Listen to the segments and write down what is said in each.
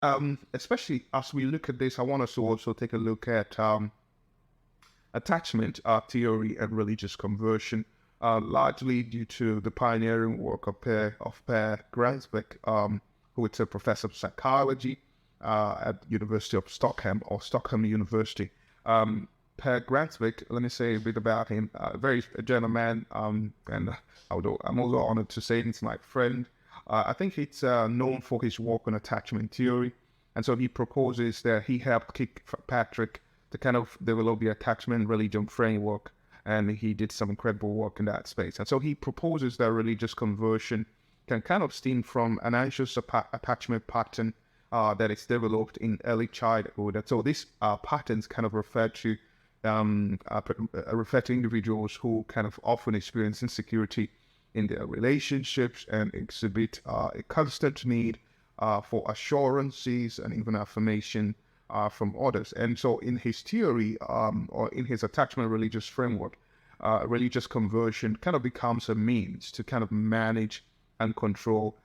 Especially as we look at this, I want us to also take a look at attachment theory and religious conversion, largely due to the pioneering work of Per Gransvik, who is a professor of psychology at University of Stockholm or Stockholm University. Per Gransvik, let me say a bit about him. Very a gentleman, and although I'm also honored to say he's my friend. I think he's known for his work on attachment theory, and so he proposes that he helped Kirkpatrick to kind of develop the attachment religion framework, and he did some incredible work in that space. And so he proposes that religious conversion can kind of stem from an anxious attachment pattern that is developed in early childhood. And so these patterns kind of refer to individuals who kind of often experience insecurity in their relationships and exhibit a constant need for assurances and even affirmation from others. And so in his theory, or in his attachment religious framework, religious conversion kind of becomes a means to kind of manage and control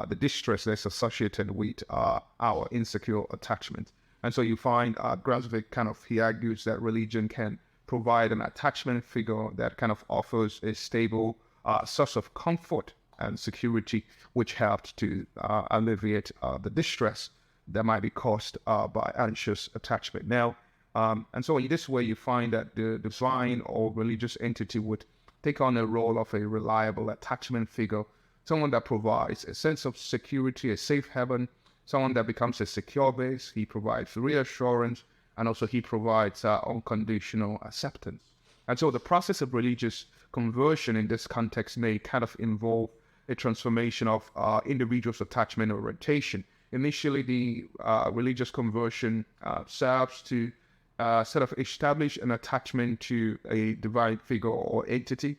the distress that's associated with our insecure attachment. And so you find Grazovic he argues that religion can provide an attachment figure that kind of offers a stable source of comfort and security, which helps to alleviate the distress that might be caused by anxious attachment. Now, and so in this way, you find that the divine or religious entity would take on a role of a reliable attachment figure, someone that provides a sense of security, a safe haven, someone that becomes a secure base. He provides reassurance, and also he provides unconditional acceptance. And so the process of religious conversion in this context may kind of involve a transformation of individuals' attachment orientation. Initially, the religious conversion serves to sort of establish an attachment to a divine figure or entity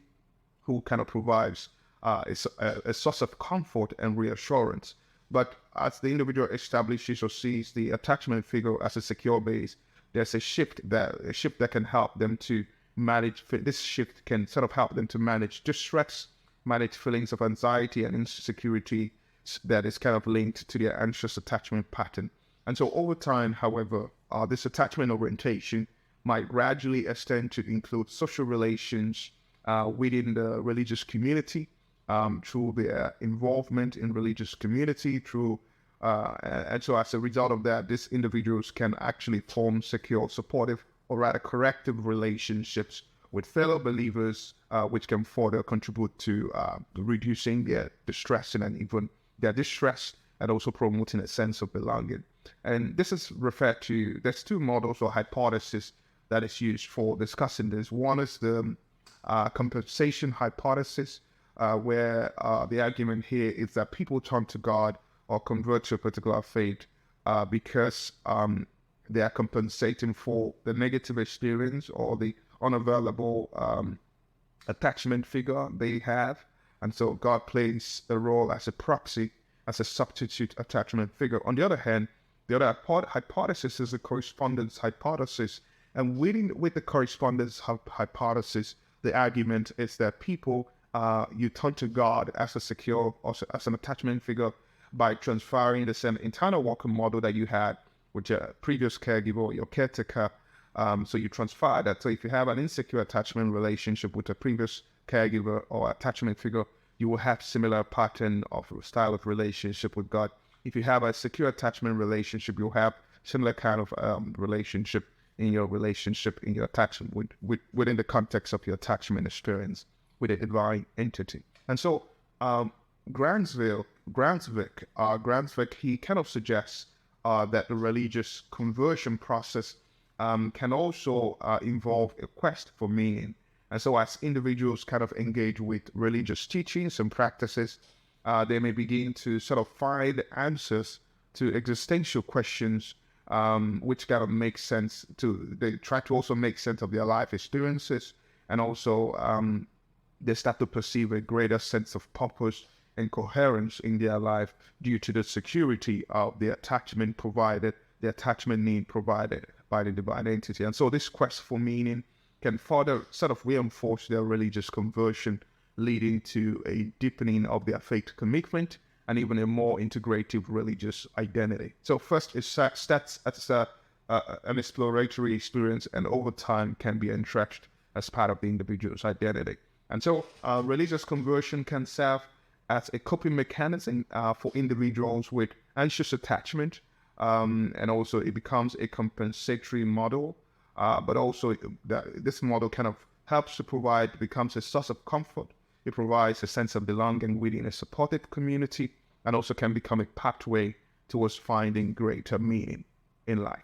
who kind of provides a source of comfort and reassurance. But as the individual establishes or sees the attachment figure as a secure base, there's a shift that can help them to manage. This shift can sort of help them to manage distress, manage feelings of anxiety and insecurity that is kind of linked to their anxious attachment pattern. And so over time, however, this attachment orientation might gradually extend to include social relations within the religious community, through their involvement in religious community, and so as a result of that, these individuals can actually form secure, supportive, or rather corrective relationships with fellow believers, which can further contribute to reducing their distress and even their distress, and also promoting a sense of belonging. And this is referred to, there's two models or hypotheses that is used for discussing this. One is the compensation hypothesis, where the argument here is that people turn to God or convert to a particular faith because they are compensating for the negative experience or the unavailable attachment figure they have. And so God plays a role as a proxy, as a substitute attachment figure. On the other hand, the other hypothesis is the correspondence hypothesis. And with the correspondence hypothesis, the argument is that people, you turn to God as a secure, or as an attachment figure by transferring the same internal working model that you had with your previous caregiver or your caretaker. So you transfer that. So if you have an insecure attachment relationship with a previous caregiver or attachment figure, you will have similar pattern of style of relationship with God. If you have a secure attachment relationship, you'll have similar kind of relationship in your attachment within the context of your attachment experience with a divine entity. And so Gransvik, he kind of suggests that the religious conversion process can also involve a quest for meaning. And so as individuals kind of engage with religious teachings and practices, they may begin to sort of find answers to existential questions, which kind of make sense they try to also make sense of their life experiences, and also they start to perceive a greater sense of purpose and coherence in their life due to the security of the attachment need provided by the divine entity. And so this quest for meaning can further sort of reinforce their religious conversion, leading to a deepening of their faith commitment and even a more integrative religious identity. So first, it starts as an exploratory experience, and over time can be entrenched as part of the individual's identity. And so religious conversion can serve as a coping mechanism for individuals with anxious attachment, and also it becomes a compensatory model, but also this model kind of helps to becomes a source of comfort. It provides a sense of belonging within a supportive community, and also can become a pathway towards finding greater meaning in life.